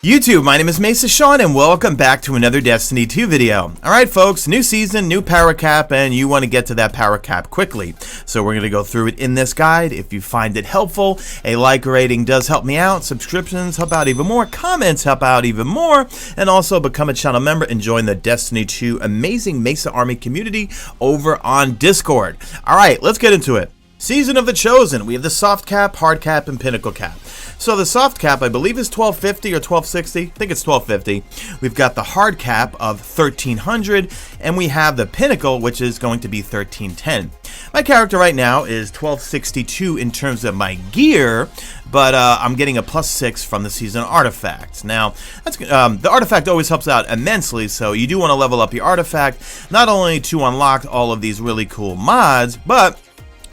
YouTube, my name is Mesa Sean and welcome back to another Destiny 2 video. Alright folks, new season, new power cap, and you want to get to that power cap quickly. So we're going to go through it in this guide. If you find it helpful, a like rating does help me out, subscriptions help out even more, comments help out even more, and also become a channel member and join the Destiny 2 amazing Mesa Army community over on Discord. Alright, let's get into it. Season of the Chosen, we have the soft cap, hard cap, and pinnacle cap. So the soft cap, I believe, is 1250 or 1260. I think it's 1250. We've got the hard cap of 1300, and we have the pinnacle, which is going to be 1310. My character right now is 1262 in terms of my gear, but I'm getting a +6 from the season artifacts. Now, that's, the artifact always helps out immensely, so you do want to level up your artifact, not only to unlock all of these really cool mods, but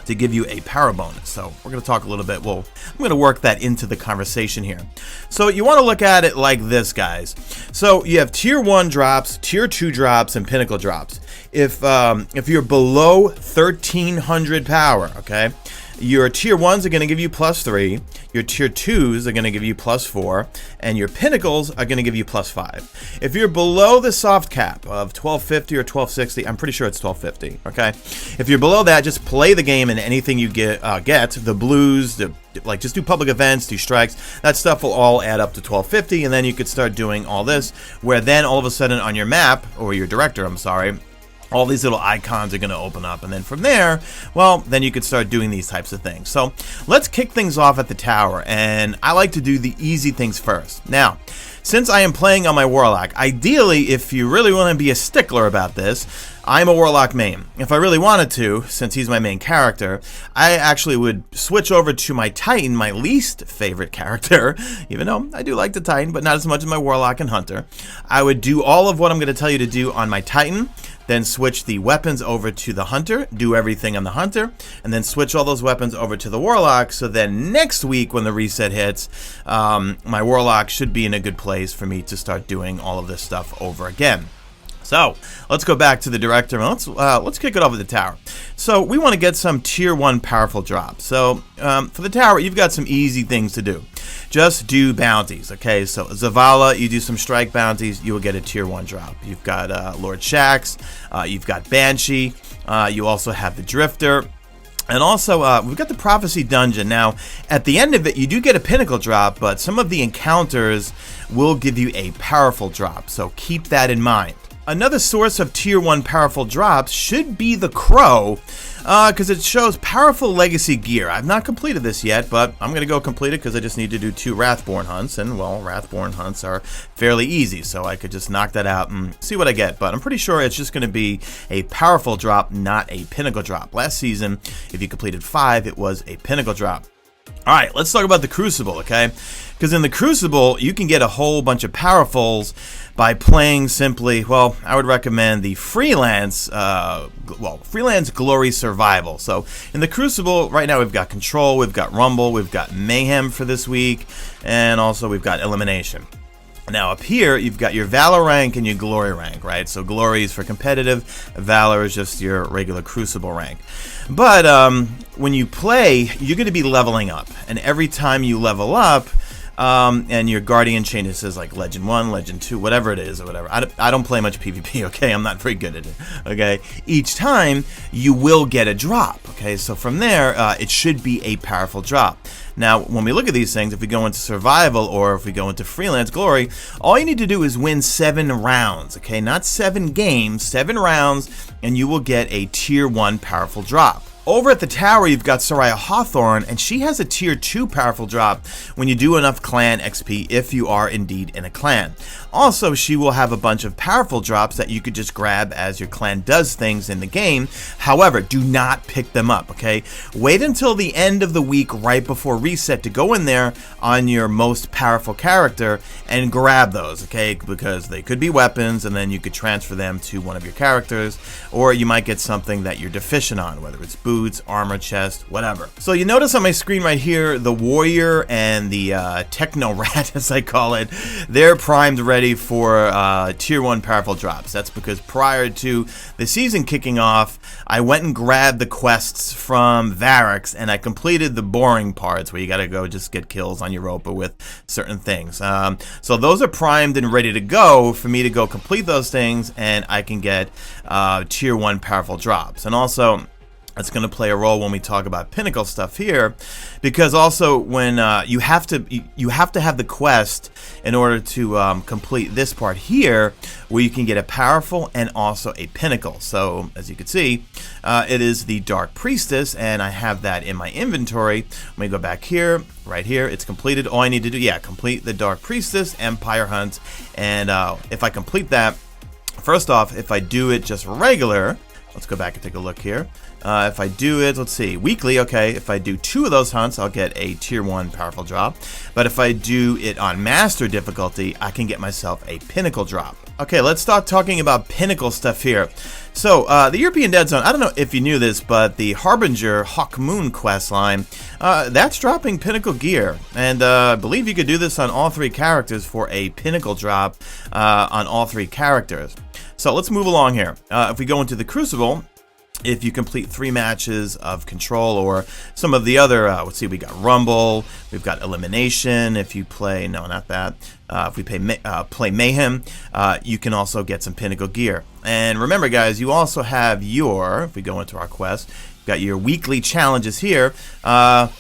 to give you a power bonus. So we're going to talk a little bit. Well, I'm going to work that into the conversation here. So you want to look at it like this, guys. So you have tier 1 drops, tier 2 drops, and pinnacle drops. If you're below 1300 power, okay, your tier 1s are going to give you +3, your tier 2s are going to give you +4, and your pinnacles are going to give you +5. If you're below the soft cap of 1250 or 1260, I'm pretty sure it's 1250, okay? If you're below that, just play the game and anything you get the blues, like just do public events, do strikes, that stuff will all add up to 1250, and then you could start doing all this, where then all of a sudden on your map, or your director, I'm sorry, all these little icons are going to open up, and then from there, well, then you could start doing these types of things. So let's kick things off at the tower, and I like to do the easy things first. Now, since I am playing on my Warlock, ideally, if you really want to be a stickler about this, I'm a Warlock main. If I really wanted to, since he's my main character, I actually would switch over to my Titan, my least favorite character, even though I do like the Titan, but not as much as my Warlock and Hunter. I would do all of what I'm going to tell you to do on my Titan, then switch the weapons over to the Hunter, do everything on the Hunter, and then switch all those weapons over to the Warlock, so then next week when the reset hits, my Warlock should be in a good place for me to start doing all of this stuff over again. So let's go back to the director and let's kick it off with the tower. So we want to get some tier 1 powerful drops. So for the tower, you've got some easy things to do. Just do bounties, okay? So Zavala, you do some strike bounties, you will get a tier 1 drop. You've got Lord Shaxx, you've got Banshee, you also have the Drifter. And also, we've got the Prophecy Dungeon. Now, at the end of it, you do get a Pinnacle drop, but some of the encounters will give you a powerful drop, so keep that in mind. Another source of tier 1 powerful drops should be the Crow, because it shows powerful legacy gear. I've not completed this yet, but I'm going to go complete it because I just need to do 2 Wrathborn hunts, and well, Wrathborn hunts are fairly easy, so I could just knock that out and see what I get, but I'm pretty sure it's just going to be a powerful drop, not a Pinnacle drop. Last season, if you completed 5, it was a Pinnacle drop. Alright, let's talk about the Crucible, okay? Because in the Crucible, you can get a whole bunch of powerfuls by playing simply, well, I would recommend the Freelance Glory Survival. So in the Crucible, right now we've got Control, we've got Rumble, we've got Mayhem for this week, and also we've got Elimination. Now up here, you've got your Valor rank and your Glory rank, right? So Glory is for competitive, Valor is just your regular Crucible rank. But when you play, you're going to be leveling up, and every time you level up, and your Guardian chain, it says like Legend 1, Legend 2, whatever it is, or whatever. I don't play much PvP, okay? I'm not very good at it, okay? Each time, you will get a drop, okay? So from there, it should be a powerful drop. Now, when we look at these things, if we go into Survival or if we go into Freelance Glory, all you need to do is win 7 rounds, okay? Not 7 games, 7 rounds, and you will get a tier 1 powerful drop. Over at the tower, you've got Soraya Hawthorne, and she has a tier 2 powerful drop when you do enough clan XP if you are indeed in a clan. Also, she will have a bunch of powerful drops that you could just grab as your clan does things in the game. However, do not pick them up, okay? Wait until the end of the week right before reset to go in there on your most powerful character and grab those, okay? Because they could be weapons, and then you could transfer them to one of your characters, or you might get something that you're deficient on, whether it's boost boots, armor chest, whatever. So you notice on my screen right here, the warrior and the techno rat, as I call it, they're primed ready for tier 1 powerful drops. That's because prior to the season kicking off, I went and grabbed the quests from Varix, and I completed the boring parts where you gotta go just get kills on Europa with certain things. So those are primed and ready to go for me to go complete those things, and I can get tier 1 powerful drops. And also, it's going to play a role when we talk about Pinnacle stuff here, because also when you have to have the quest in order to complete this part here, where you can get a powerful and also a Pinnacle. So as you can see, it is the Dark Priestess, and I have that in my inventory. Let me go back here, right here. It's completed. All I need to do, complete the Dark Priestess Empire Hunt, and if I complete that, first off, if I do it just regular, let's go back and take a look here. If I do it, let's see, weekly, okay, if I do 2 of those hunts, I'll get a tier 1 powerful drop. But if I do it on master difficulty, I can get myself a Pinnacle drop. Okay, let's start talking about Pinnacle stuff here. So, the European Dead Zone, I don't know if you knew this, but the Harbinger Hawk Moon quest line, that's dropping Pinnacle gear. And I believe you could do this on all 3 characters for a Pinnacle drop on all 3 characters. So let's move along here. If we go into the Crucible, if you complete 3 matches of Control or some of the other, let's see, we got Rumble, we've got Elimination. If you play, no, not that. If we play Mayhem, you can also get some Pinnacle gear. And remember, guys, you also have your, if we go into our quest, you've got your weekly challenges here.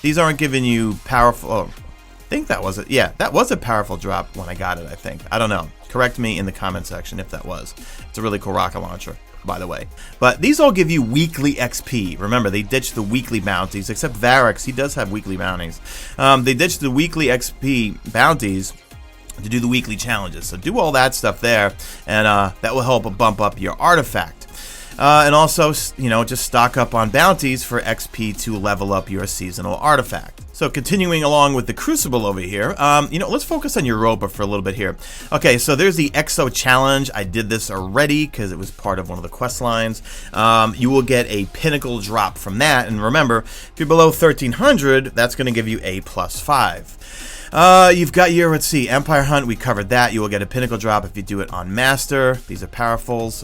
These aren't giving you powerful, I think that was it. Yeah, that was a powerful drop when I got it, I think. I don't know. Correct me in the comment section if that was. It's a really cool rocket launcher, by the way. But these all give you weekly XP. Remember, they ditched the weekly bounties, except Varix, he does have weekly bounties. They ditched the weekly XP bounties to do the weekly challenges. So do all that stuff there, and that will help bump up your artifact. And also, you know, just stock up on bounties for XP to level up your seasonal artifact. So continuing along with the Crucible over here, you know, let's focus on Europa for a little bit here. Okay, so there's the Exo Challenge. I did this already because it was part of one of the quest lines. You will get a Pinnacle drop from that. And remember, if you're below 1300, that's going to give you a +5. You've got your, let's see, Empire Hunt, we covered that. You will get a Pinnacle drop if you do it on Master. These are powerfuls.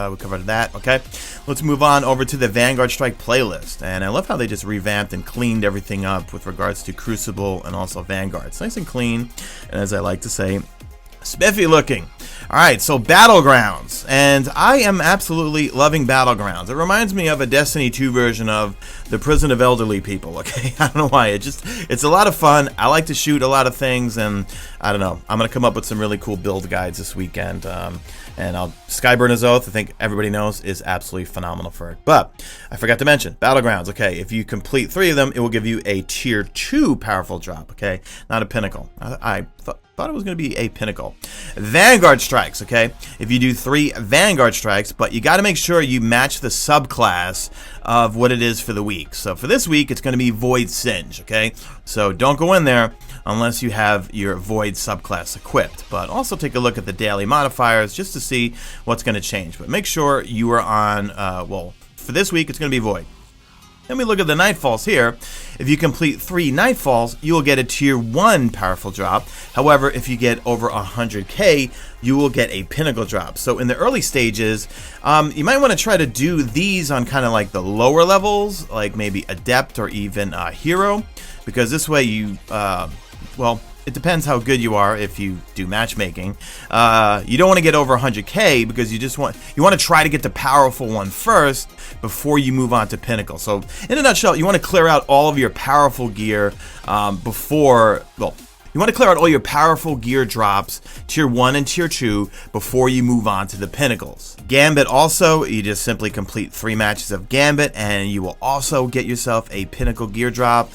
We covered that, okay? Let's move on over to the Vanguard Strike playlist. And I love how they just revamped and cleaned everything up with regards to Crucible and also Vanguard. It's nice and clean, and as I like to say, spiffy looking. Alright, so Battlegrounds, and I am absolutely loving Battlegrounds. It reminds me of a Destiny 2 version of the Prison of Elderly People, okay? I don't know why, it's a lot of fun. I like to shoot a lot of things, and I don't know, I'm going to come up with some really cool build guides this weekend, and Skyburner's Oath, I think everybody knows, is absolutely phenomenal for it. But, I forgot to mention, Battlegrounds, okay, if you complete 3 of them, it will give you a Tier 2 powerful drop, okay? Not a Pinnacle. I thought it was going to be a Pinnacle. Vanguard Strikes, okay? If you do 3 Vanguard Strikes, but you got to make sure you match the subclass of what it is for the week. So for this week, it's going to be Void Singe, okay? So don't go in there unless you have your Void subclass equipped. But also take a look at the daily modifiers just to see what's going to change. But make sure you are on, well, for this week, it's going to be Void. Then we look at the Nightfalls here. If you complete 3 Nightfalls, you will get a Tier 1 powerful drop. However, if you get over 100k, you will get a Pinnacle drop. So in the early stages, you might want to try to do these on kind of like the lower levels, like maybe Adept or even Hero, because this way you, well, it depends how good you are if you do matchmaking. You don't want to get over 100k because you want to try to get the powerful one first before you move on to Pinnacle. So in a nutshell, you want to clear out all of your powerful gear before, well, you want to clear out all your powerful gear drops, Tier 1 and Tier 2, before you move on to the Pinnacles. Gambit also, you just simply complete 3 matches of Gambit and you will also get yourself a Pinnacle gear drop.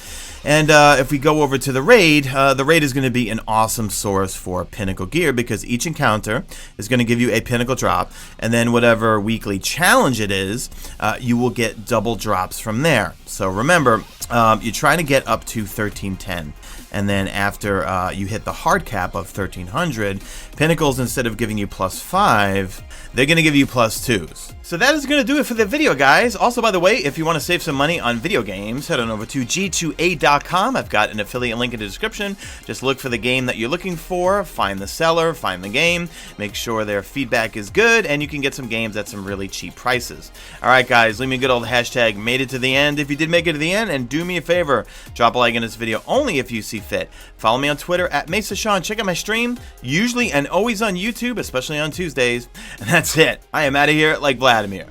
And if we go over to the raid is going to be an awesome source for Pinnacle gear because each encounter is going to give you a Pinnacle drop, and then whatever weekly challenge it is, you will get double drops from there. So remember, you're trying to get up to 1310. And then after you hit the hard cap of 1300, Pinnacles, instead of giving you +5, they're going to give you +2s. So that is going to do it for the video, guys. Also, by the way, if you want to save some money on video games, head on over to g2a.com. I've got an affiliate link in the description. Just look for the game that you're looking for, find the seller, find the game, make sure their feedback is good, and you can get some games at some really cheap prices. All right, guys, leave me a good old hashtag made it to the end if you did make it to the end, and do me a favor, drop a like in this video only if you see fit. Follow me on Twitter at Mesa Sean. Check out my stream, usually and always on YouTube, especially on Tuesdays. And that's it. I am out of here like Vladimir.